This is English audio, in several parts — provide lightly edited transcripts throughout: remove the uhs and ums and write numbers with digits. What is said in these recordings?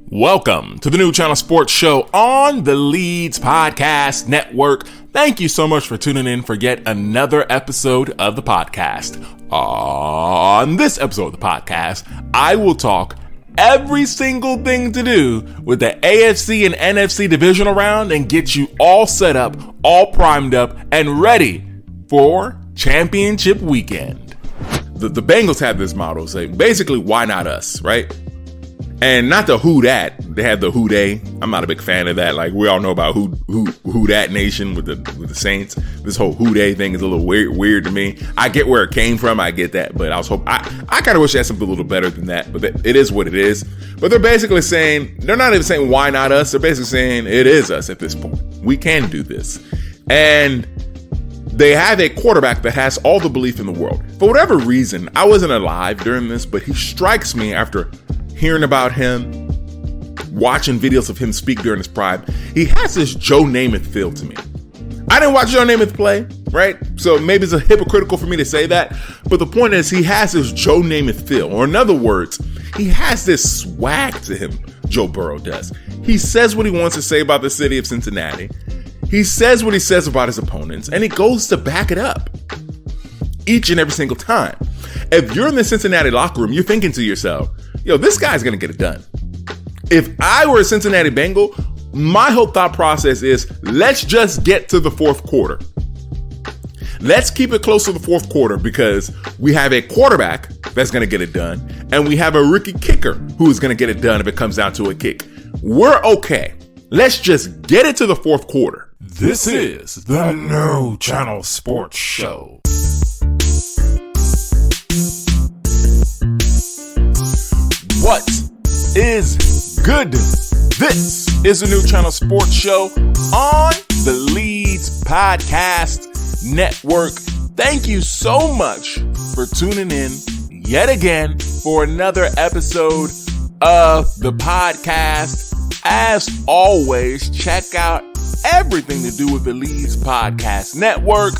Welcome to the NuChannel Sports Show on the Leeds Podcast Network. Thank you so much for tuning in for yet another episode of the podcast. On this episode of the podcast, I will talk every single thing to do with the AFC and NFC divisional round and get you all set up, all primed up, and ready for championship weekend. The Bengals have this motto saying, basically, why not us, right? And not the who that. They have the who they. I'm not a big fan of that. Like, we all know about who that nation with the Saints. This whole who they thing is a little weird to me. I get where it came from. I get that, but I kind of wish they had something a little better than that. But it is what it is. But they're basically saying, they're not even saying why not us. They're basically saying it is us at this point. We can do this. And they have a quarterback that has all the belief in the world. For whatever reason, I wasn't alive during this, but he strikes me after hearing about him, watching videos of him speak during his prime. He has this Joe Namath feel to me. I didn't watch Joe Namath play, right? So maybe it's a hypocritical for me to say that. But the point is, he has this Joe Namath feel. Or in other words, he has this swag to him, Joe Burrow does. He says what he wants to say about the city of Cincinnati. He says what he says about his opponents, and he goes to back it up each and every single time. If you're in the Cincinnati locker room, you're thinking to yourself, yo, this guy's going to get it done. If I were a Cincinnati Bengal, my whole thought process is, let's just get to the fourth quarter. Let's keep it close to the fourth quarter because we have a quarterback that's going to get it done, and we have a rookie kicker who is going to get it done if it comes down to a kick. We're okay. Let's just get it to the fourth quarter. This is the NuChannel Sports Show. What is good? This is the NuChannel Sports Show on the Leeds Podcast Network. Thank you so much for tuning in yet again for another episode of the podcast. As always, check out everything to do with the Leeds Podcast Network.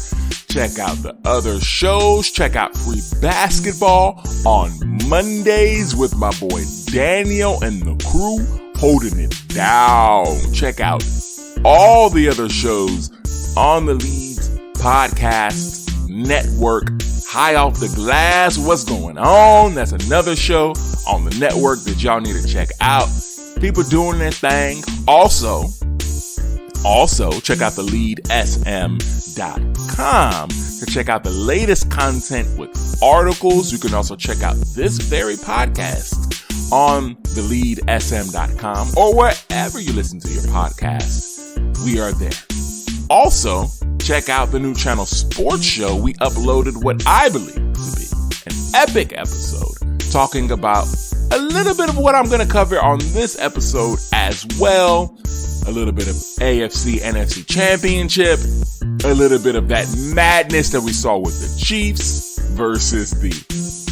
Check out the other shows. Check out Free Basketball on Mondays with my boy Daniel and the crew holding it down. Check out all the other shows on the Leeds Podcast Network. High Off the Glass, What's Going On? That's another show on the network that y'all need to check out. People doing their thing. Also, check out the LeadSM.com to check out the latest content with articles. You can also check out this very podcast on the LeadSM.com or wherever you listen to your podcasts. We are there. Also, check out the NuChannel Sports Show. We uploaded what I believe to be an epic episode talking about a little bit of what I'm going to cover on this episode as well. A little bit of AFC, NFC Championship, a little bit of that madness that we saw with the Chiefs versus the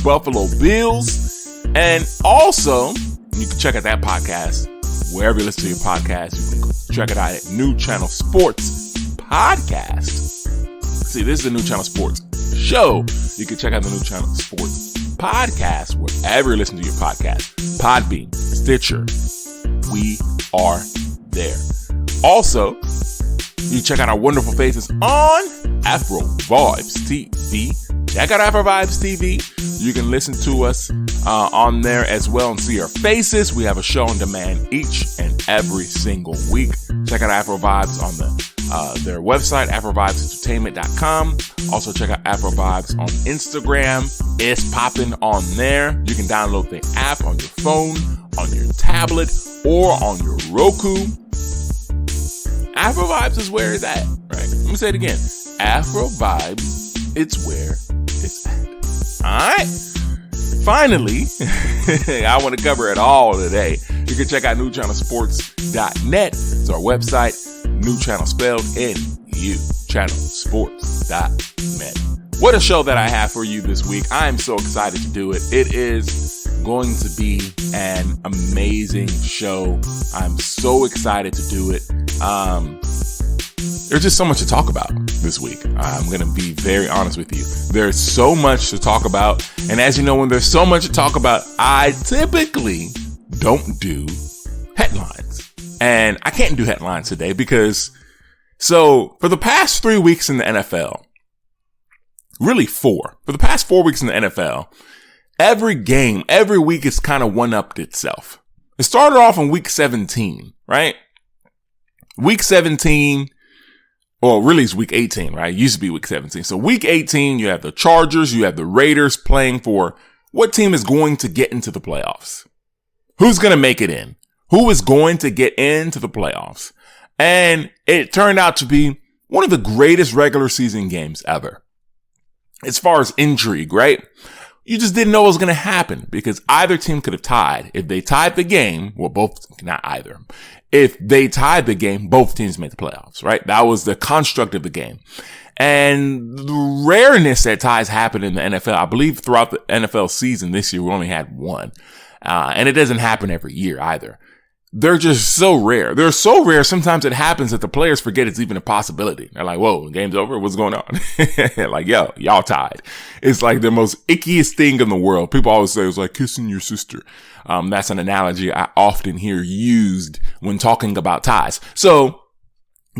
Buffalo Bills. And also, you can check out that podcast wherever you listen to your podcast. You can check it out at NuChannel Sports Podcast. See, this is the NuChannel Sports Show. You can check out the NuChannel Sports Podcast wherever you listen to your podcast. Podbean, Stitcher. We are there. Also, you check out our wonderful faces on Afro Vibes TV. Check out Afro Vibes TV. You can listen to us on there as well and see our faces. We have a show on demand each and every single week. Check out Afro Vibes on their website, AfroVibesEntertainment.com. Also check out Afro Vibes on Instagram. It's popping on there. You can download the app on your phone, on your tablet, or on your Roku. Afro Vibes is where it's at, right? Let me say it again. Afro Vibes, it's where it's at. All right. Finally, I want to cover it all today. You can check out NuChannelSports.net. It's our website. NuChannel spelled NuChannelSports.net. What a show that I have for you this week. I am so excited to do it. It is going to be an amazing show. I'm so excited to do it. There's just so much to talk about this week. I'm going to be very honest with you. There's so much to talk about. And as you know, when there's so much to talk about, I typically don't do headlines. And I can't do headlines today because, so for the past 3 weeks in the NFL, really for the past 4 weeks in the NFL, every game, every week it's kind of one-upped itself. It started off in week 17, right? Week 17, well, really it's week 18, right? It used to be week 17. So week 18, you have the Chargers, you have the Raiders playing for what team is going to get into the playoffs. Who's going to make it in? Who is going to get into the playoffs? And it turned out to be one of the greatest regular season games ever. As far as intrigue, right? You just didn't know what was going to happen because either team could have tied. If they tied the game, well, not either. If they tied the game, both teams made the playoffs, right? That was the construct of the game. And the rareness that ties happen in the NFL, I believe throughout the NFL season this year, we only had one. And it doesn't happen every year either. They're just so rare. They're so rare. Sometimes it happens that the players forget it's even a possibility. They're like, whoa, the game's over. What's going on? Like, yo, y'all tied. It's like the most ickiest thing in the world. People always say it's like kissing your sister. That's an analogy I often hear used when talking about ties. So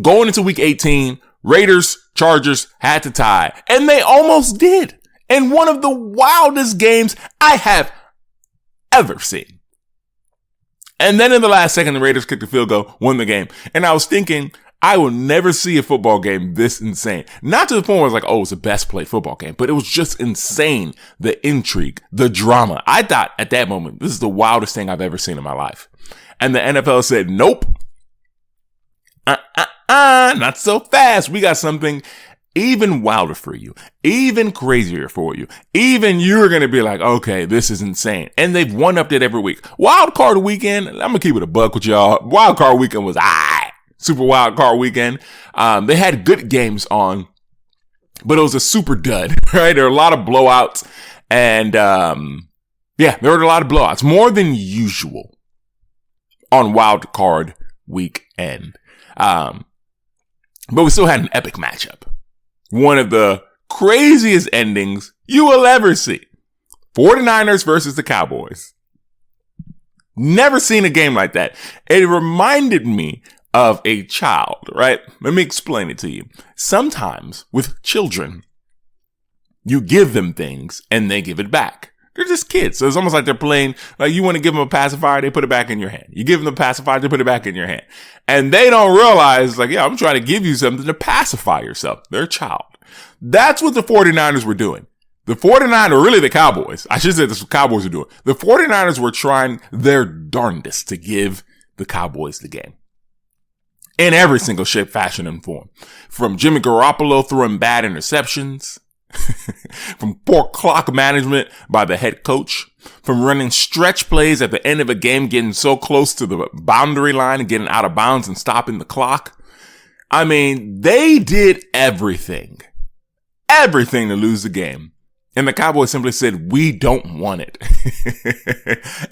going into week 18, Raiders, Chargers had to tie, and they almost did in one of the wildest games I have ever seen. And then in the last second, the Raiders kicked a field goal, won the game. And I was thinking, I will never see a football game this insane. Not to the point where it's like, oh, it's the best played football game, but it was just insane. The intrigue, the drama. I thought at that moment, this is the wildest thing I've ever seen in my life. And the NFL said, nope. Not so fast. We got something even wilder for you, even crazier for you. Even you're going to be like, okay, this is insane. And they've one-upped it every week. Wild card weekend, I'm going to keep it a buck with y'all. Wild card weekend was super wild card weekend. They had good games on, but it was a super dud, right? There were a lot of blowouts and, there were a lot of blowouts, more than usual on wild card weekend. But we still had an epic matchup. One of the craziest endings you will ever see. 49ers versus the Cowboys. Never seen a game like that. It reminded me of a child, right? Let me explain it to you. Sometimes with children, you give them things and they give it back. They're just kids. So it's almost like they're playing, like you want to give them a pacifier, they put it back in your hand. You give them the pacifier, they put it back in your hand. And they don't realize, like, yeah, I'm trying to give you something to pacify yourself. They're a child. That's what the 49ers were doing. The 49ers, or really the Cowboys, I should say that's what the Cowboys were doing. The 49ers were trying their darndest to give the Cowboys the game. In every single shape, fashion, and form. From Jimmy Garoppolo throwing bad interceptions, from poor clock management by the head coach, from running stretch plays at the end of a game, getting so close to the boundary line and getting out of bounds and stopping the clock. I mean, they did everything to lose the game. And the Cowboys simply said, we don't want it.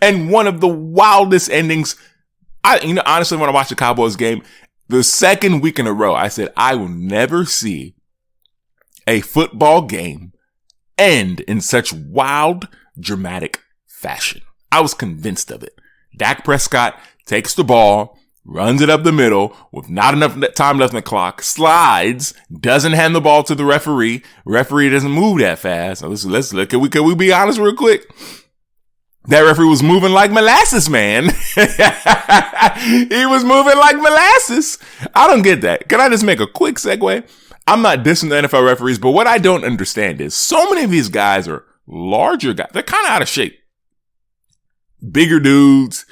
And one of the wildest endings, honestly, when I watched the Cowboys game, the second week in a row, I said, I will never see a football game end in such wild, dramatic fashion. I was convinced of it. Dak Prescott takes the ball, runs it up the middle with not enough time left in the clock, slides, doesn't hand the ball to the referee. Referee doesn't move that fast. Now let's look. Can we be honest real quick? That referee was moving like molasses, man. He was moving like molasses. I don't get that. Can I just make a quick segue? I'm not dissing the NFL referees, but what I don't understand is so many of these guys are larger guys. They're kind of out of shape. Bigger dudes.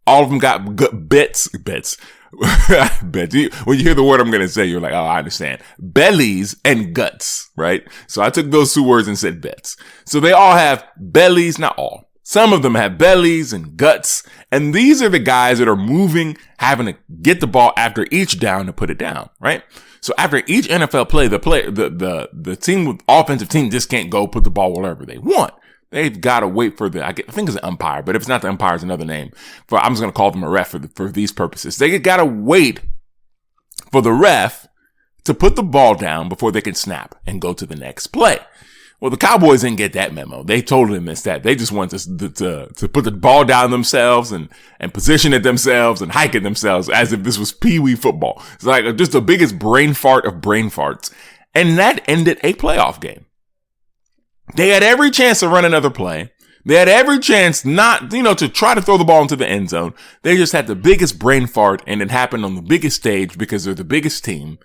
All of them got bets. Bets. When you hear the word I'm going to say, you're like, oh, I understand. Bellies and guts, right? So I took those two words and said bets. So they all have bellies, not all. Some of them have bellies and guts. And these are the guys that are moving, having to get the ball after each down to put it down, right? So after each NFL play, the team with offensive team just can't go put the ball wherever they want. They've got to wait for I think it's an umpire, but if it's not the umpire, it's another name. I'm just going to call them a ref for these purposes. They got to wait for the ref to put the ball down before they can snap and go to the next play. Well, the Cowboys didn't get that memo. They totally missed that. They just wanted to put the ball down themselves and position it themselves and hike it themselves as if this was Pee-wee football. It's like just the biggest brain fart of brain farts. And that ended a playoff game. They had every chance to run another play. They had every chance not, to try to throw the ball into the end zone. They just had the biggest brain fart, and it happened on the biggest stage because they're the biggest team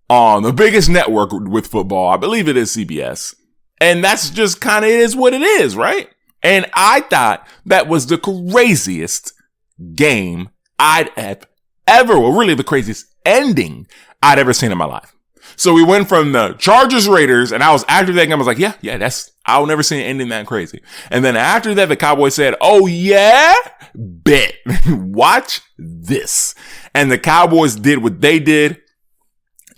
on the biggest network with football. I believe it is CBS. And that's just kind of is what it is, right? And I thought that was the craziest game I'd have ever, well, really the craziest ending I'd ever seen in my life. So we went from the Chargers Raiders, and I was after that game, I was like, yeah, I'll never see an ending that crazy. And then after that, the Cowboys said, oh yeah, bet, watch this. And the Cowboys did what they did,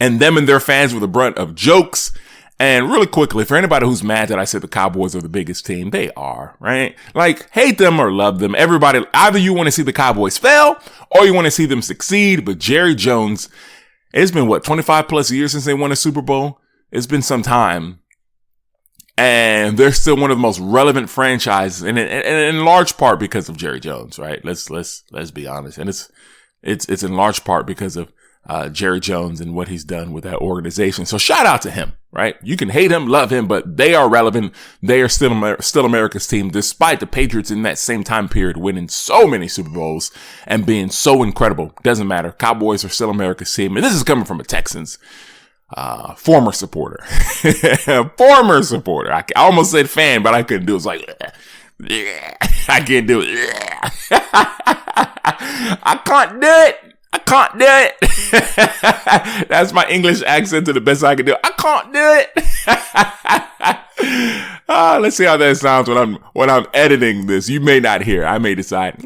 and them and their fans were the brunt of jokes. And really quickly, for anybody who's mad that I said the Cowboys are the biggest team, they are, right? Like, hate them or love them. Everybody, either you want to see the Cowboys fail or you want to see them succeed. But Jerry Jones, it's been 25 plus years since they won a Super Bowl. It's been some time. And they're still one of the most relevant franchises, and in large part because of Jerry Jones, right? Let's be honest. And it's in large part because of Jerry Jones and what he's done with that organization. So shout out to him, right? You can hate him, love him, but they are relevant. They are still America's team, despite the Patriots in that same time period winning so many Super Bowls and being so incredible. Doesn't matter. Cowboys are still America's team. And this is coming from a Texans former supporter. Former supporter. I almost said fan, but I couldn't do it. It's like, I can't do it. I can't do it. I can't do it. That's my English accent to the best I can do. I can't do it. Let's see how that sounds when I'm editing this. You may not hear. I may decide,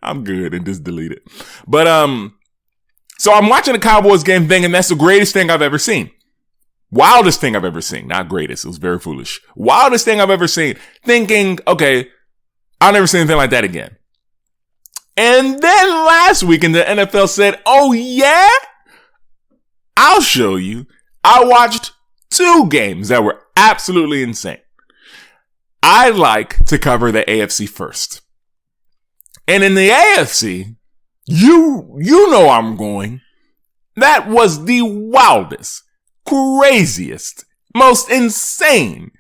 I'm good, and just delete it. But so I'm watching the Cowboys game thing, and that's the greatest thing I've ever seen. Wildest thing I've ever seen. Not greatest. It was very foolish. Wildest thing I've ever seen. Thinking, okay, I'll never see anything like that again. And then last week, the NFL said, oh yeah? I'll show you. I watched 2 games that were absolutely insane. I like to cover the AFC first. And in the AFC, you know I'm going. That was the wildest, craziest, most insane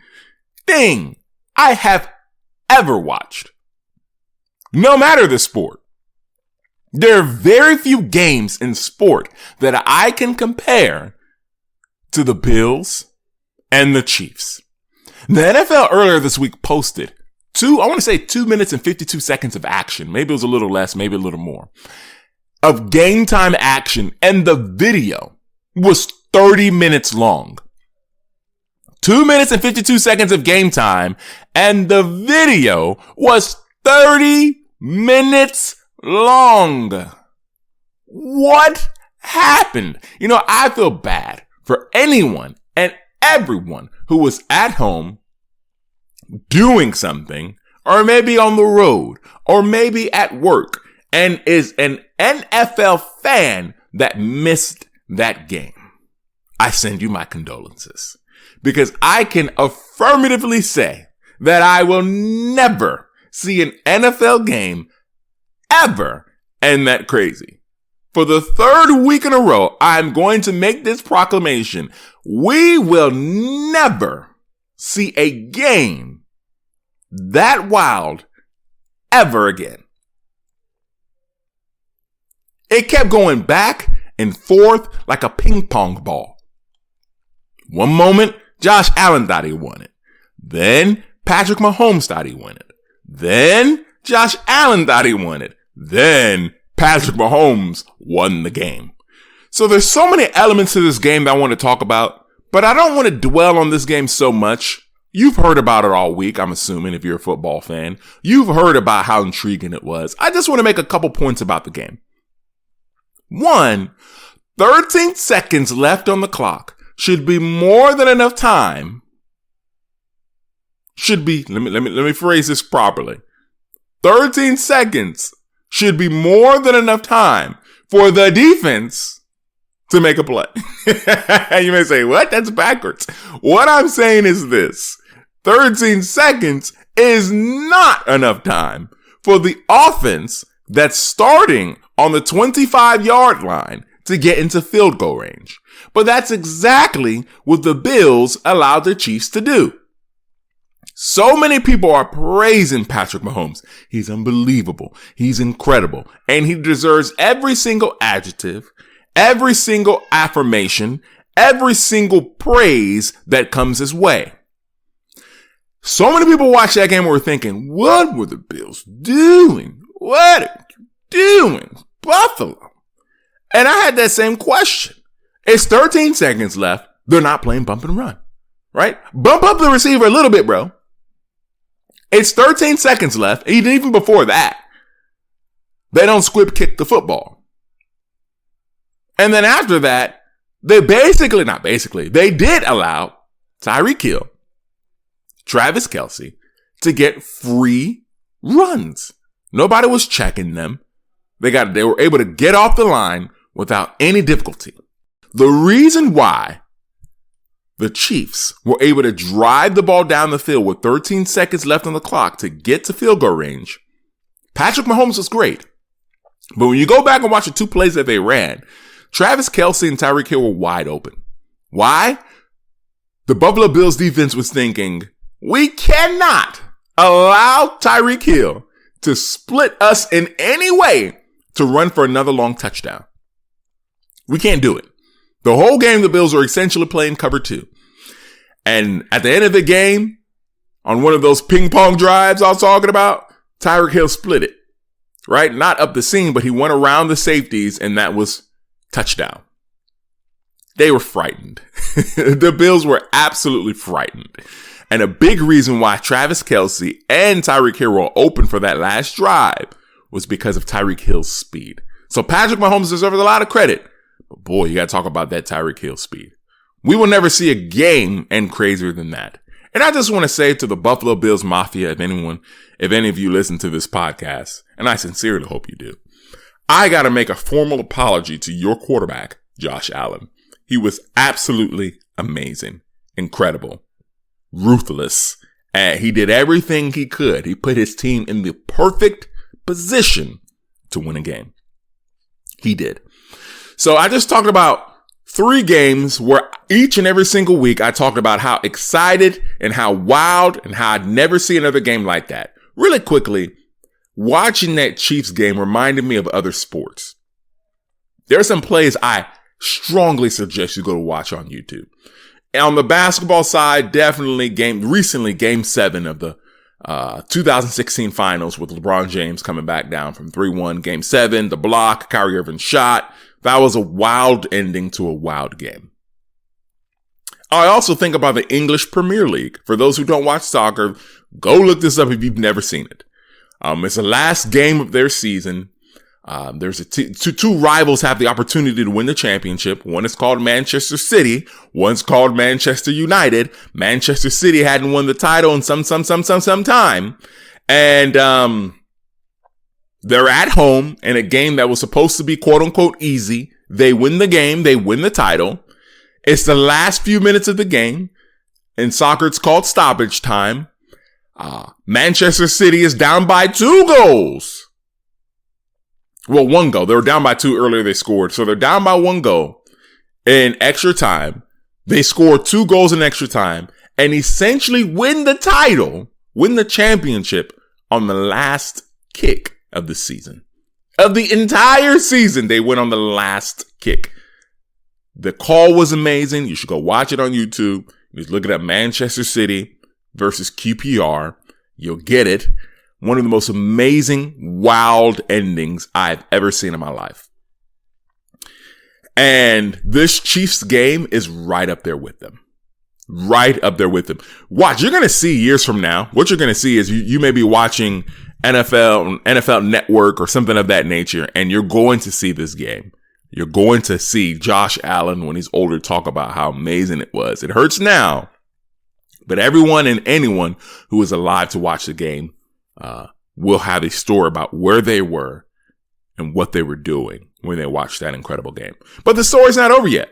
thing I have ever watched. No matter the sport. There are very few games in sport that I can compare to the Bills and the Chiefs. The NFL earlier this week posted 2 minutes and 52 seconds of action. Maybe it was a little less, maybe a little more, of game time action. And the video was 30 minutes long. 2 minutes and 52 seconds of game time. And the video was 30 minutes long. What happened? I feel bad for anyone and everyone who was at home doing something, or maybe on the road, or maybe at work, and is an NFL fan that missed that game. I send you my condolences, because I can affirmatively say that I will never see an NFL game ever end that crazy. For the 3rd week in a row, I'm going to make this proclamation. We will never see a game that wild ever again. It kept going back and forth like a ping pong ball. One moment, Josh Allen thought he won it. Then Patrick Mahomes thought he won it. Then Josh Allen thought he won it. Then Patrick Mahomes won the game. So there's so many elements to this game that I want to talk about, but I don't want to dwell on this game so much. You've heard about it all week, I'm assuming, if you're a football fan. You've heard about how intriguing it was. I just want to make a couple points about the game. 1, 13 seconds left on the clock should be more than enough time. Let me phrase this properly. 13 seconds should be more than enough time for the defense to make a play. You may say, what? That's backwards. What I'm saying is this. 13 seconds is not enough time for the offense that's starting on the 25-yard line to get into field goal range. But that's exactly what the Bills allowed the Chiefs to do. So many people are praising Patrick Mahomes. He's unbelievable. He's incredible. And he deserves every single adjective, every single affirmation, every single praise that comes his way. So many people watched that game and were thinking, what were the Bills doing? What are you doing? Buffalo. And I had that same question. It's 13 seconds left. They're not playing bump and run, right? Bump up the receiver a little bit, bro. It's 13 seconds left. Even before that, they don't squib kick the football. And then after that, they did allow Tyreek Hill, Travis Kelce to get free runs. Nobody was checking them. They were able to get off the line without any difficulty. The reason why the Chiefs were able to drive the ball down the field with 13 seconds left on the clock to get to field goal range, Patrick Mahomes was great. But when you go back and watch the two plays that they ran, Travis Kelce and Tyreek Hill were wide open. Why? The Buffalo Bills defense was thinking, we cannot allow Tyreek Hill to split us in any way to run for another long touchdown. We can't do it. The whole game, the Bills were essentially playing cover 2. And at the end of the game, on one of those ping pong drives I was talking about, Tyreek Hill split it, right? Not up the seam, but he went around the safeties, and that was touchdown. They were frightened. The Bills were absolutely frightened. And a big reason why Travis Kelce and Tyreek Hill were open for that last drive was because of Tyreek Hill's speed. So Patrick Mahomes deserves a lot of credit. But boy, you got to talk about that Tyreek Hill speed. We will never see a game end crazier than that. And I just want to say to the Buffalo Bills Mafia, if any of you listen to this podcast, and I sincerely hope you do, I got to make a formal apology to your quarterback, Josh Allen. He was absolutely amazing, incredible, ruthless, and he did everything he could. He put his team in the perfect position to win a game. He did. So I just talked about 3 games where each and every single week I talked about how excited and how wild and how I'd never see another game like that. Really quickly, watching that Chiefs game reminded me of other sports. There are some plays I strongly suggest you go to watch on YouTube. And on the basketball side, definitely game 7 of the 2016 finals with LeBron James coming back down from 3-1, game 7, the block, Kyrie Irving shot. That was a wild ending to a wild game. I also think about the English Premier League. For those who don't watch soccer, go look this up if you've never seen it. It's the last game of their season. There's two rivals have the opportunity to win the championship. One is called Manchester City. One's called Manchester United. Manchester City hadn't won the title in some time. And, they're at home in a game that was supposed to be quote unquote easy. They win the game. They win the title. It's the last few minutes of the game. In soccer, it's called stoppage time. Manchester City is down by 2 goals. Well, 1 goal. They were down by 2 earlier. They scored. So they're down by 1 goal in extra time. They score 2 goals in extra time and essentially win the title, win the championship on the last kick of the season. Of the entire season, they went on the last kick. The call was amazing. You should go watch it on YouTube. Just look it up, Manchester City versus QPR. You'll get it. One of the most amazing, wild endings I've ever seen in my life. And this Chiefs game is right up there with them. Right up there with them. Watch, you're going to see years from now, what you're going to see is you may be watching NFL Network or something of that nature, and you're going to see this game. You're going to see Josh Allen, when he's older, talk about how amazing it was. It hurts now, but everyone and anyone who is alive to watch the game will have a story about where they were and what they were doing when they watched that incredible game. But the story's not over yet.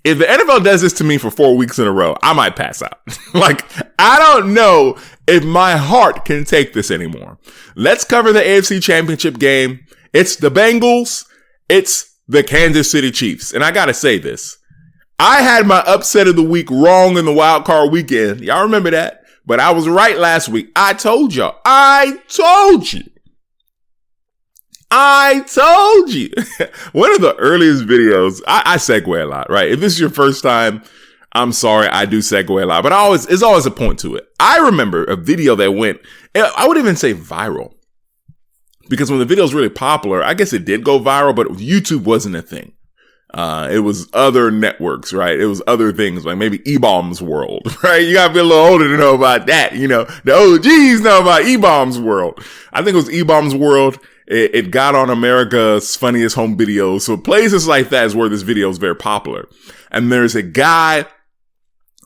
If the NFL does this to me for 4 weeks in a row, I might pass out. Like, I don't know if my heart can take this anymore. Let's cover the AFC Championship game. It's the Bengals. It's the Kansas City Chiefs. And I gotta say this. I had my upset of the week wrong in the wild card weekend. Y'all remember that? But I was right last week. I told y'all. I told you. One of the earliest videos, I segue a lot, right? If this is your first time, I'm sorry, I do segue a lot, but it's always a point to it. I remember a video that went, I would even say viral, because when the video was really popular, I guess it did go viral, but YouTube wasn't a thing. It was other networks, right? It was other things like maybe E-Bombs World, right? You gotta be a little older to know about that. You know, the OGs know about E-Bombs World. I think it was E-Bombs World. It got on America's Funniest Home Videos. So places like that is where this video is very popular. And there's a guy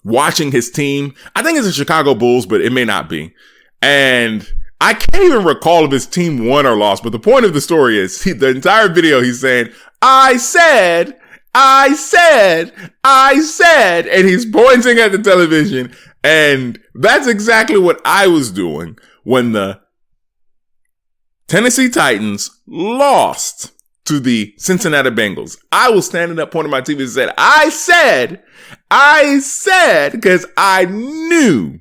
watching his team. I think it's the Chicago Bulls, but it may not be. And I can't even recall if his team won or lost. But the point of the story is the entire video, he's saying, I said, and he's pointing at the television. And that's exactly what I was doing when the Tennessee Titans lost to the Cincinnati Bengals. I was standing up pointing my TV and said, I said, because I knew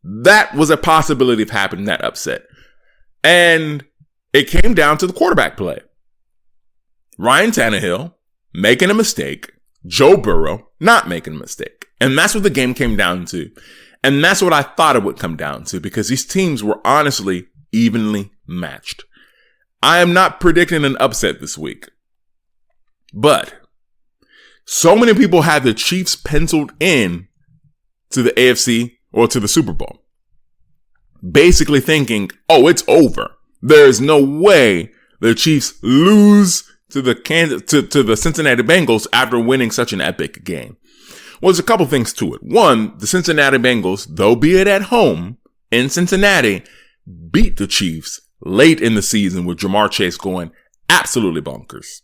that was a possibility of happening, that upset. And it came down to the quarterback play. Ryan Tannehill making a mistake, Joe Burrow not making a mistake. And that's what the game came down to. And that's what I thought it would come down to, because these teams were honestly evenly matched. I am not predicting an upset this week, but so many people had the Chiefs penciled in to the AFC or to the Super Bowl, basically thinking, oh, it's over. There's no way the Chiefs lose to the Cincinnati Bengals after winning such an epic game. Well, there's a couple things to it. One, the Cincinnati Bengals, though be it at home in Cincinnati, beat the Chiefs late in the season with Jamar Chase going absolutely bonkers.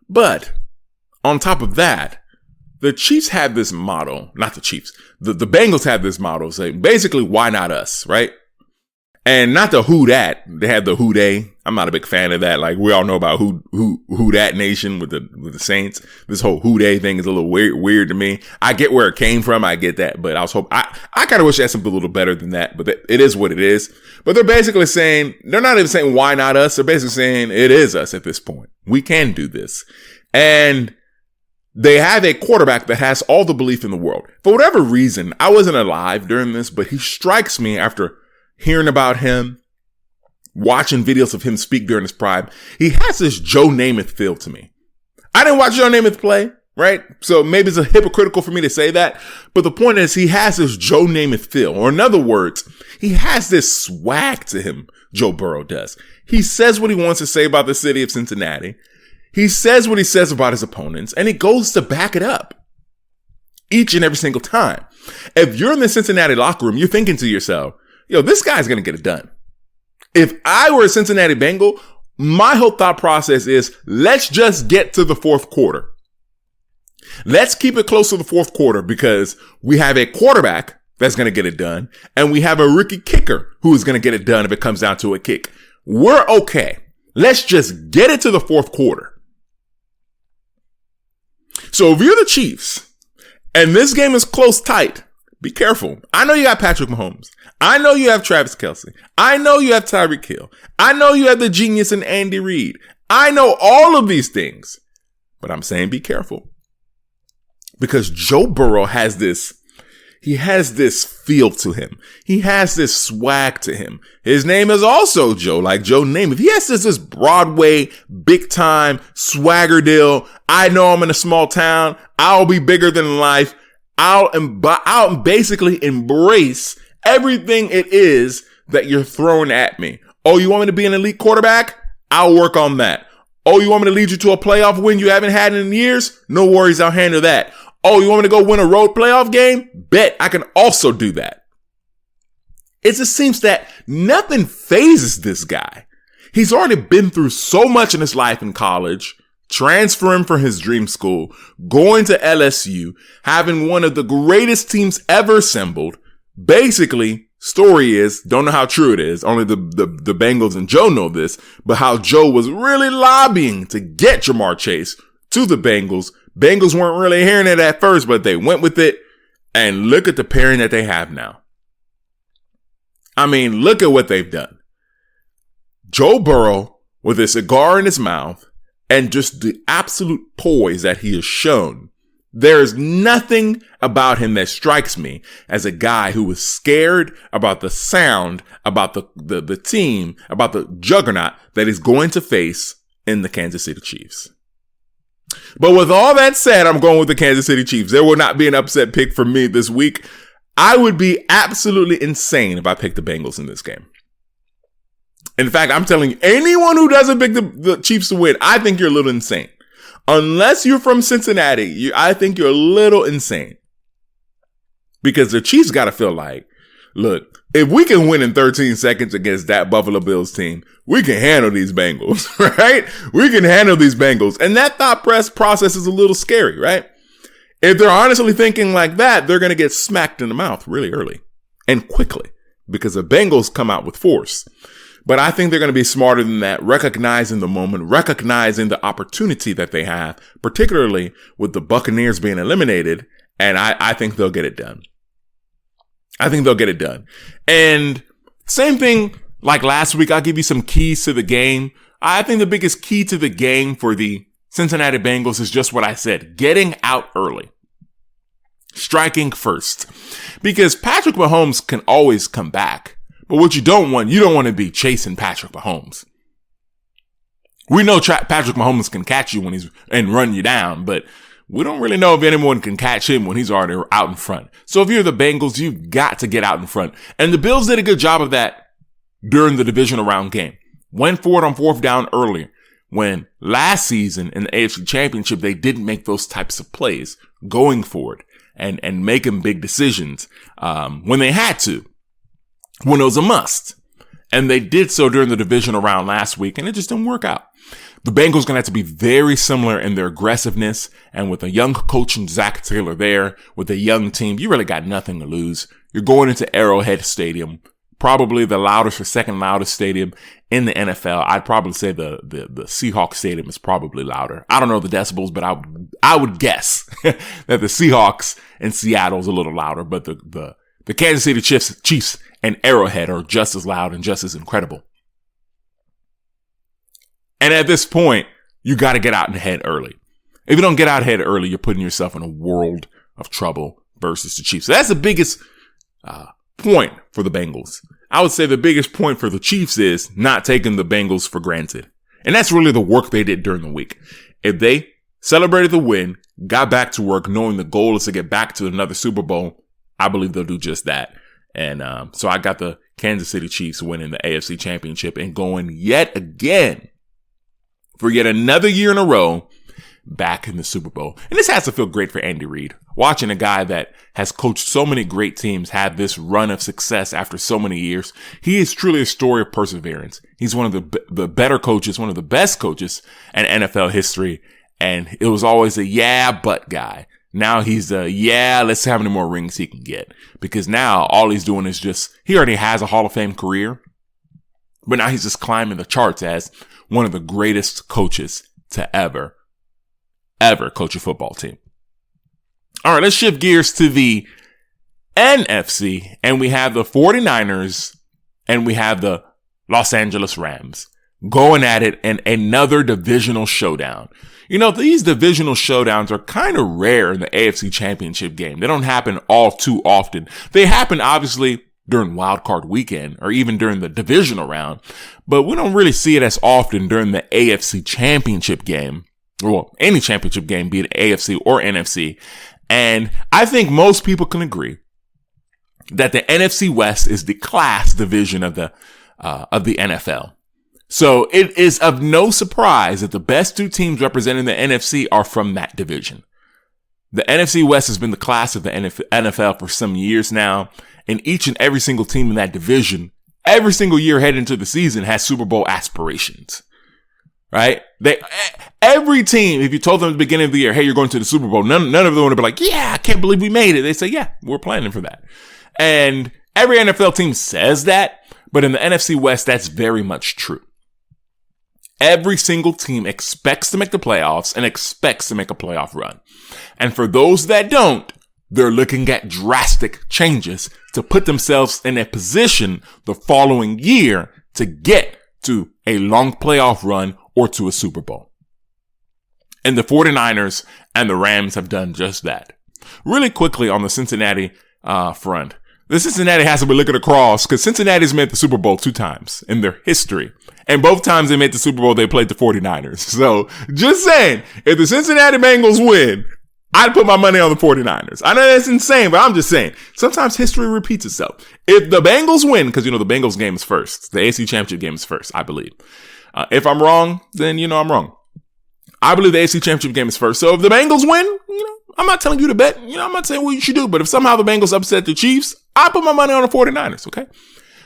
But on top of that, the Chiefs had this motto, not the Chiefs, the Bengals had this motto saying basically, why not us, right? And not the who dat, they had the who they. I'm not a big fan of that. Like, we all know about who dat nation with the Saints. This whole who they thing is a little weird to me. I get where it came from. I get that, but I kind of wish they had something a little better than that, but it is what it is. But they're basically saying, they're not even saying why not us. They're basically saying it is us at this point. We can do this. And they have a quarterback that has all the belief in the world. For whatever reason, I wasn't alive during this, but he strikes me after hearing about him, watching videos of him speak during his prime. He has this Joe Namath feel to me. I didn't watch Joe Namath play, right? So maybe it's hypocritical for me to say that. But the point is, he has this Joe Namath feel. Or in other words, he has this swag to him, Joe Burrow does. He says what he wants to say about the city of Cincinnati. He says what he says about his opponents, and he goes to back it up each and every single time. If you're in the Cincinnati locker room, you're thinking to yourself, yo, this guy's going to get it done. If I were a Cincinnati Bengal, my whole thought process is, let's just get to the fourth quarter. Let's keep it close to the fourth quarter, because we have a quarterback that's going to get it done, and we have a rookie kicker who is going to get it done if it comes down to a kick. We're okay. Let's just get it to the fourth quarter. So if you're the Chiefs and this game is close, tight, be careful. I know you got Patrick Mahomes. I know you have Travis Kelce. I know you have Tyreek Hill. I know you have the genius in Andy Reid. I know all of these things, but I'm saying be careful, because Joe Burrow has this feel to him. He has this swag to him. His name is also Joe, like Joe Namath. He has this Broadway, big time swagger deal. I know I'm in a small town. I'll be bigger than life. I'll basically embrace everything it is that you're throwing at me. Oh, you want me to be an elite quarterback? I'll work on that. Oh, you want me to lead you to a playoff win you haven't had in years? No worries, I'll handle that. Oh, you want me to go win a road playoff game? Bet I can also do that. It just seems that nothing phases this guy. He's already been through so much in his life in college, transferring from his dream school, going to LSU, having one of the greatest teams ever assembled. Basically, story is, don't know how true it is, only the Bengals and Joe know this, but how Joe was really lobbying to get Jamar Chase to the Bengals. Bengals weren't really hearing it at first, but they went with it. And look at the pairing that they have now. I mean, look at what they've done. Joe Burrow with a cigar in his mouth and just the absolute poise that he has shown. There is nothing about him that strikes me as a guy who was scared about the sound, about the team, about the juggernaut that he's going to face in the Kansas City Chiefs. But with all that said, I'm going with the Kansas City Chiefs. There will not be an upset pick for me this week. I would be absolutely insane if I picked the Bengals in this game. In fact, I'm telling you, anyone who doesn't pick the Chiefs to win, I think you're a little insane. Unless you're from Cincinnati, I think you're a little insane. Because the Chiefs got to feel like, look, if we can win in 13 seconds against that Buffalo Bills team, we can handle these Bengals, right? We can handle these Bengals. And that thought process is a little scary, right? If they're honestly thinking like that, they're going to get smacked in the mouth really early and quickly because the Bengals come out with force. But I think they're going to be smarter than that, recognizing the moment, recognizing the opportunity that they have, particularly with the Buccaneers being eliminated. And I think they'll get it done. I think they'll get it done. And same thing like last week, I'll give you some keys to the game. I think the biggest key to the game for the Cincinnati Bengals is just what I said, getting out early, striking first, because Patrick Mahomes can always come back. But what you don't want to be chasing Patrick Mahomes. We know Patrick Mahomes can catch you and run you down, but we don't really know if anyone can catch him when he's already out in front. So if you're the Bengals, you've got to get out in front. And the Bills did a good job of that during the divisional round game. Went for it on fourth down early, when last season in the AFC Championship, they didn't make those types of plays, going for it and making big decisions when they had to, when it was a must. And they did so during the divisional round last week, and it just didn't work out. The Bengals going to have to be very similar in their aggressiveness, and with a young coach and Zach Taylor there, with a young team, you really got nothing to lose. You're going into Arrowhead Stadium, probably the loudest or second loudest stadium in the NFL. I'd probably say the Seahawks Stadium is probably louder. I don't know the decibels, but I would guess that the Seahawks in Seattle is a little louder, but the Kansas City Chiefs and Arrowhead are just as loud and just as incredible. And at this point, you got to get out ahead early. If you don't get out ahead early, you're putting yourself in a world of trouble versus the Chiefs. So that's the biggest point for the Bengals. I would say the biggest point for the Chiefs is not taking the Bengals for granted. And that's really the work they did during the week. If they celebrated the win, got back to work, knowing the goal is to get back to another Super Bowl, I believe they'll do just that. And so I got the Kansas City Chiefs winning the AFC Championship and going yet again for yet another year in a row back in the Super Bowl. And this has to feel great for Andy Reid. Watching a guy that has coached so many great teams have this run of success after so many years. He is truly a story of perseverance. He's one of the better coaches, one of the best coaches in NFL history. And it was always a yeah, but guy. Now he's let's see how many more rings he can get. Because now all he's doing is he already has a Hall of Fame career. But now he's just climbing the charts as one of the greatest coaches to ever coach a football team. All right, let's shift gears to the NFC. And we have the 49ers and we have the Los Angeles Rams going at it in another divisional showdown. You know, these divisional showdowns are kind of rare in the AFC Championship game. They don't happen all too often. They happen, obviously, during Wild Card Weekend or even during the divisional round, but we don't really see it as often during the AFC Championship game. Well, any championship game, be it AFC or NFC. And I think most people can agree that the NFC West is the class division of the NFL. So it is of no surprise that the best two teams representing the NFC are from that division. The NFC West has been the class of the NFL for some years now, and each and every single team in that division every single year heading into the season has Super Bowl aspirations, right? Every team, if you told them at the beginning of the year, hey, you're going to the Super Bowl, none of them would be like, yeah, I can't believe we made it. They say, yeah, we're planning for that. And every NFL team says that, but in the NFC West, that's very much true. Every single team expects to make the playoffs and expects to make a playoff run. And for those that don't, they're looking at drastic changes to put themselves in a position the following year to get to a long playoff run or to a Super Bowl. And the 49ers and the Rams have done just that. Really quickly on the Cincinnati front, the Cincinnati has to be looking across because Cincinnati's made the Super Bowl 2 times in their history. And both times they made the Super Bowl, they played the 49ers. So just saying, if the Cincinnati Bengals win, I'd put my money on the 49ers. I know that's insane, but I'm just saying, sometimes history repeats itself. If the Bengals win, because, the Bengals game is first. The AFC Championship game is first, I believe. If I'm wrong, then, I'm wrong. I believe the AFC Championship game is first. So if the Bengals win, I'm not telling you to bet. I'm not saying what you should do. But if somehow the Bengals upset the Chiefs, I put my money on the 49ers, okay?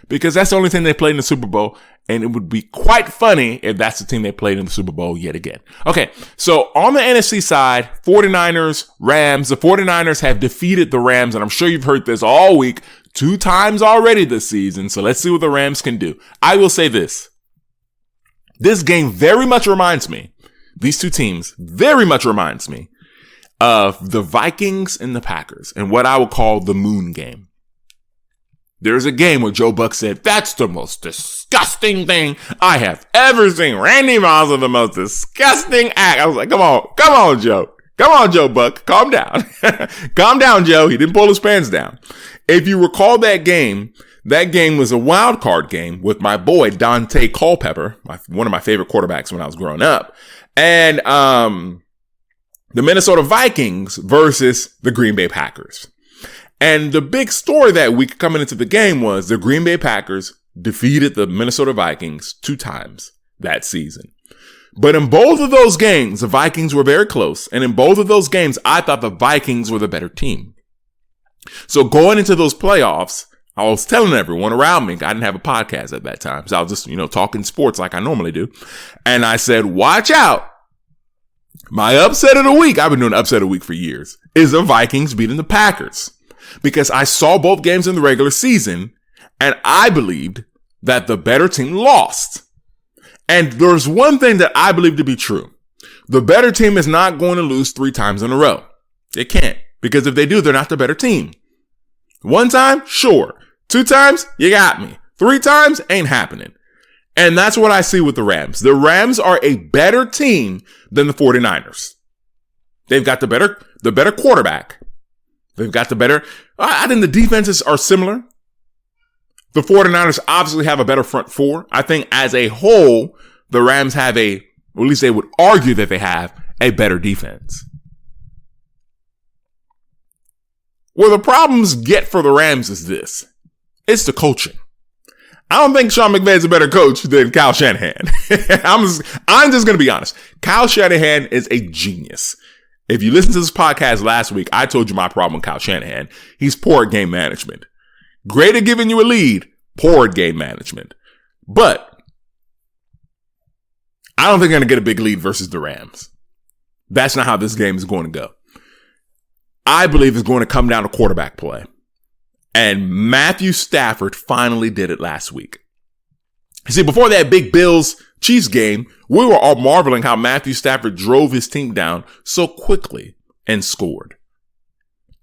Because that's the only thing they played in the Super Bowl. And it would be quite funny if that's the team they played in the Super Bowl yet again. Okay, so on the NFC side, 49ers, Rams. The 49ers have defeated the Rams, and I'm sure you've heard this all week, 2 times already this season. So let's see what the Rams can do. I will say this. This game very much reminds me, these 2 teams very much reminds me of the Vikings and the Packers and what I would call the moon game. There's a game where Joe Buck said, that's the most disgusting thing I have ever seen. Randy Moss is the most disgusting act. I was like, come on, Joe. Come on, Joe Buck. Calm down. Calm down, Joe. He didn't pull his pants down. If you recall that game was a wild card game with my boy, Dante Culpepper, one of my favorite quarterbacks when I was growing up. And, the Minnesota Vikings versus the Green Bay Packers. And the big story that week coming into the game was the Green Bay Packers defeated the Minnesota Vikings 2 times that season. But in both of those games, the Vikings were very close. And in both of those games, I thought the Vikings were the better team. So going into those playoffs, I was telling everyone around me, I didn't have a podcast at that time. So I was just, talking sports like I normally do. And I said, watch out. My upset of the week, I've been doing upset of the week for years, is the Vikings beating the Packers. Because I saw both games in the regular season, and I believed that the better team lost. And there's one thing that I believe to be true. The better team is not going to lose 3 times in a row. They can't. Because if they do, they're not the better team. 1 time, sure. 2 times, you got me. 3 times, ain't happening. And that's what I see with the Rams. The Rams are a better team than the 49ers. They've got the better quarterback. They've got the better, I think the defenses are similar. The 49ers obviously have a better front 4. I think as a whole, the Rams have or at least they would argue that they have a better defense. Where the problems get for the Rams is this. It's the coaching. I don't think Sean McVay is a better coach than Kyle Shanahan. I'm just going to be honest. Kyle Shanahan is a genius. If you listened to this podcast last week, I told you my problem with Kyle Shanahan. He's poor at game management. Great at giving you a lead, poor at game management. But I don't think they're going to get a big lead versus the Rams. That's not how this game is going to go. I believe it's going to come down to quarterback play. And Matthew Stafford finally did it last week. See, before that big Bills-Chiefs game, we were all marveling how Matthew Stafford drove his team down so quickly and scored.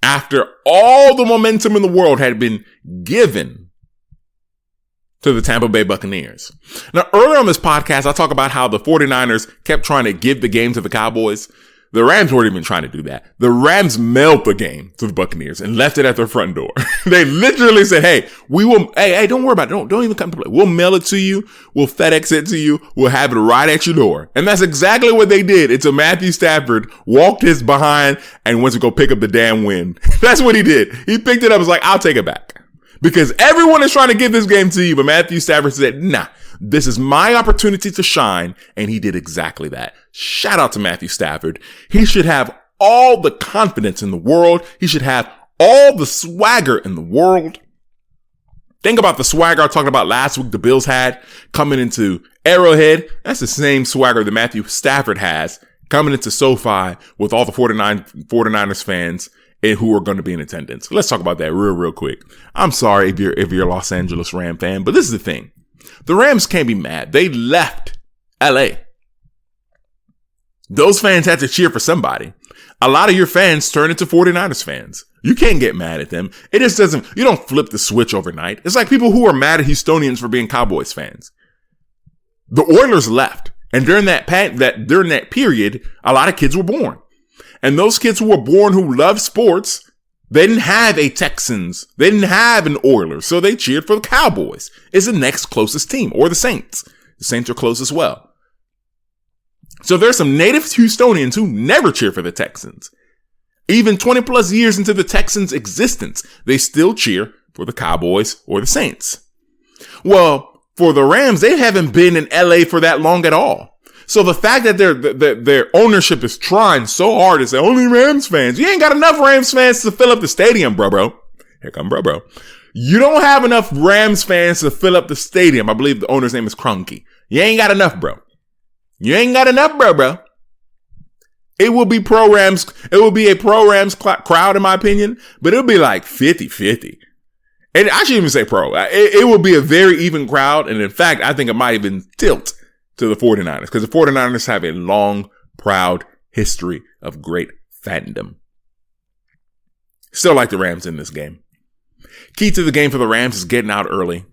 After all the momentum in the world had been given to the Tampa Bay Buccaneers. Now, earlier on this podcast, I talk about how the 49ers kept trying to give the game to the Cowboys. The Rams weren't even trying to do that. The Rams mailed the game to the Buccaneers and left it at their front door. They literally said, hey, don't worry about it. Don't even come to play. We'll mail it to you. We'll FedEx it to you. We'll have it right at your door. And that's exactly what they did until Matthew Stafford walked his behind and went to go pick up the damn win. That's what he did. He picked it up and was like, I'll take it back. Because everyone is trying to give this game to you, but Matthew Stafford said, nah, this is my opportunity to shine. And he did exactly that. Shout out to Matthew Stafford. He should have all the confidence in the world. He should have all the swagger in the world. Think about the swagger I talked about last week the Bills had coming into Arrowhead. That's the same swagger that Matthew Stafford has coming into SoFi with all the 49ers fans who are going to be in attendance. Let's talk about that real quick. I'm sorry if you're a Los Angeles Ram fan, but this is the thing. The Rams can't be mad. They left LA. Those fans had to cheer for somebody. A lot of your fans turn into 49ers fans. You can't get mad at them. It just doesn't, you don't flip the switch overnight. It's like people who are mad at Houstonians for being Cowboys fans. The Oilers left. And during that period, a lot of kids were born. And those kids who were born who loved sports, they didn't have a Texans. They didn't have an Oilers. So they cheered for the Cowboys. It's the next closest team, or the Saints. The Saints are close as well. So there's some native Houstonians who never cheer for the Texans. Even 20 plus years into the Texans' existence, they still cheer for the Cowboys or the Saints. Well, for the Rams, they haven't been in LA for that long at all. So the fact that their ownership is trying so hard to say only Rams fans, you ain't got enough Rams fans to fill up the stadium, bro. Here come bro. You don't have enough Rams fans to fill up the stadium. I believe the owner's name is Kroenke. You ain't got enough, bro. You ain't got enough, bro. It will be pro-Rams. It will be a pro-Rams crowd, in my opinion, but it'll be like 50-50. And I shouldn't even say pro. It will be a very even crowd. And in fact, I think it might even tilt to the 49ers because the 49ers have a long, proud history of great fandom. Still like the Rams in this game. Key to the game for the Rams is getting out early.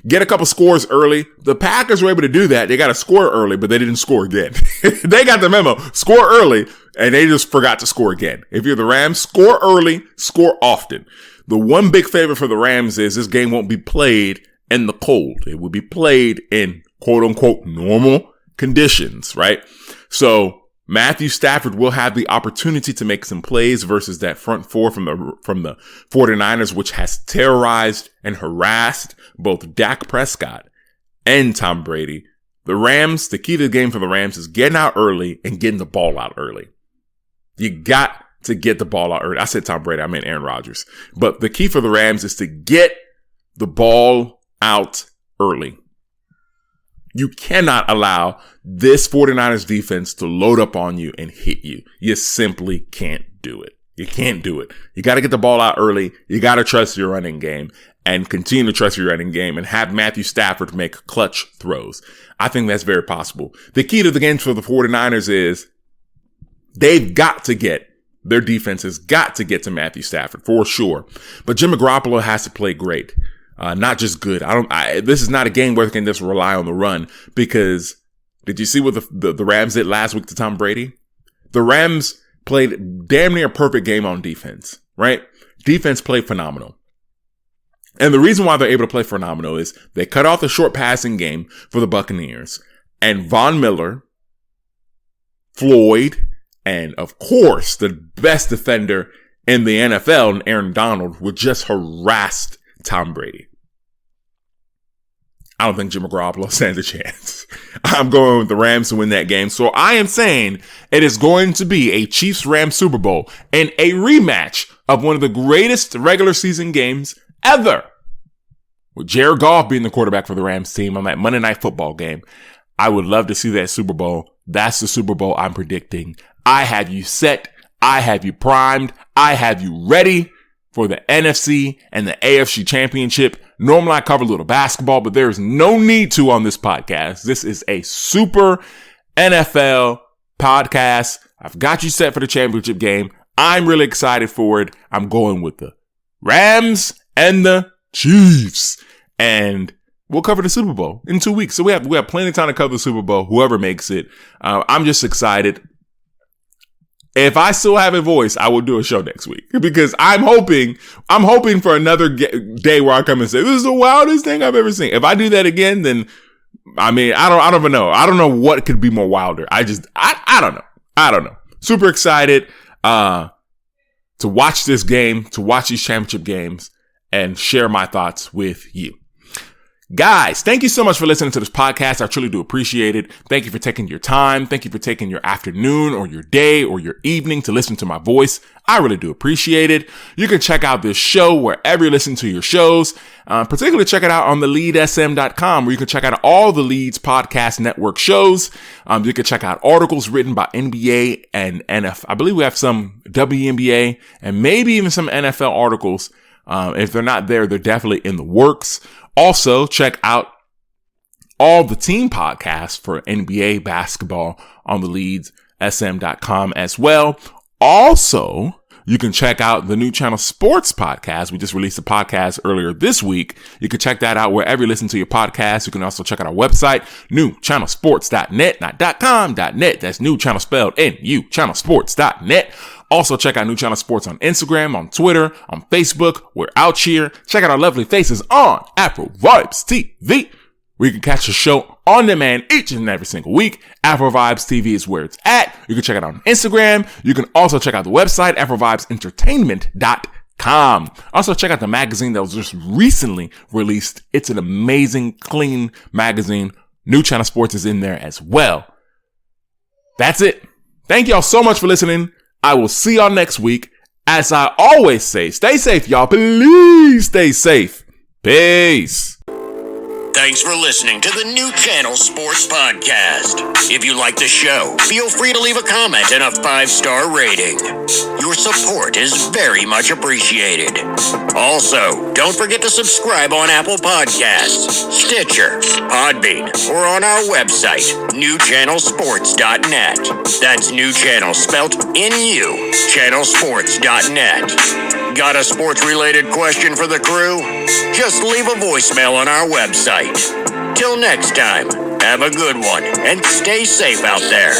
Get a couple scores early. The Packers were able to do that. They got to score early, but they didn't score again. They got the memo. Score early, and they just forgot to score again. If you're the Rams, score early, score often. The one big favor for the Rams is this game won't be played in the cold. It will be played in quote-unquote normal conditions, right? So Matthew Stafford will have the opportunity to make some plays versus that front four from the 49ers, which has terrorized and harassed both Dak Prescott and Tom Brady. The Rams, the key to the game for the Rams is getting out early and getting the ball out early. You got to get the ball out early. I said Tom Brady, I meant Aaron Rodgers. But the key for the Rams is to get the ball out early. You cannot allow this 49ers defense to load up on you and hit you. You simply can't do it. You can't do it. You got to get the ball out early. You got to trust your running game and continue to trust your running game and have Matthew Stafford make clutch throws. I think that's very possible. The key to the game for the 49ers is they've got to get, their defense has got to get to Matthew Stafford for sure. But Jimmy Garoppolo has to play great. Not just good. This is not a game where they can just rely on the run because did you see what the Rams did last week to Tom Brady? The Rams played damn near a perfect game on defense, right? Defense played phenomenal. And the reason why they're able to play phenomenal is they cut off the short passing game for the Buccaneers and Von Miller, Floyd, and of course the best defender in the NFL, Aaron Donald, would just harassed Tom Brady. I don't think Jimmy Garoppolo stands a chance. I'm going with the Rams to win that game. So I am saying it is going to be a Chiefs-Rams Super Bowl and a rematch of one of the greatest regular season games ever. With Jared Goff being the quarterback for the Rams team on that Monday Night Football game. I would love to see that Super Bowl. That's the Super Bowl I'm predicting. I have you set. I have you primed. I have you ready for the NFC and the AFC championship. Normally I cover a little basketball, but there is no need to on this podcast. This is a super NFL podcast. I've got you set for the championship game. I'm really excited for it. I'm going with the Rams and the Chiefs. And we'll cover the Super Bowl in 2 weeks. So we have plenty of time to cover the Super Bowl, whoever makes it. I'm just excited. If I still have a voice, I will do a show next week because I'm hoping for another day where I come and say, this is the wildest thing I've ever seen. If I do that again, then, I mean, I don't even know. I don't know what could be more wilder. I don't know. I don't know. Super excited, to watch this game, to watch these championship games and share my thoughts with you. Guys, thank you so much for listening to this podcast. I truly do appreciate it. Thank you for taking your time. Thank you for taking your afternoon or your day or your evening to listen to my voice. I really do appreciate it. You can check out this show wherever you listen to your shows. Particularly check it out on theleadsm.com, where you can check out all the Leads Podcast Network shows. You can check out articles written by NBA and NFL. I believe we have some WNBA and maybe even some NFL articles. If they're not there, they're definitely in the works. Also, check out all the team podcasts for NBA basketball on the leadsm.com as well. Also, you can check out the NuChannel Sports podcast. We just released a podcast earlier this week. You can check that out wherever you listen to your podcast. You can also check out our website, NuChannelSports.net, not .com, .net. That's NuChannel spelled NuChannelSports.net. Also, check out NuChannel Sports on Instagram, on Twitter, on Facebook. We're out here. Check out our lovely faces on Afro Vibes TV, where you can catch the show on demand each and every single week. Afro Vibes TV is where it's at. You can check it out on Instagram. You can also check out the website, AfroVibesEntertainment.com. Also, check out the magazine that was just recently released. It's an amazing, clean magazine. NuChannel Sports is in there as well. That's it. Thank y'all so much for listening. I will see y'all next week. As I always say, stay safe, y'all. Please stay safe. Peace. Thanks for listening to the NuChannel Sports Podcast. If you like the show, feel free to leave a comment and a 5-star rating. Your support is very much appreciated. Also, don't forget to subscribe on Apple Podcasts, Stitcher, Podbean, or on our website, NuChannelSports.net. That's NuChannel spelt N-U, channelsports.net. Got a sports-related question for the crew? Just leave a voicemail on our website. Till next time, have a good one and stay safe out there.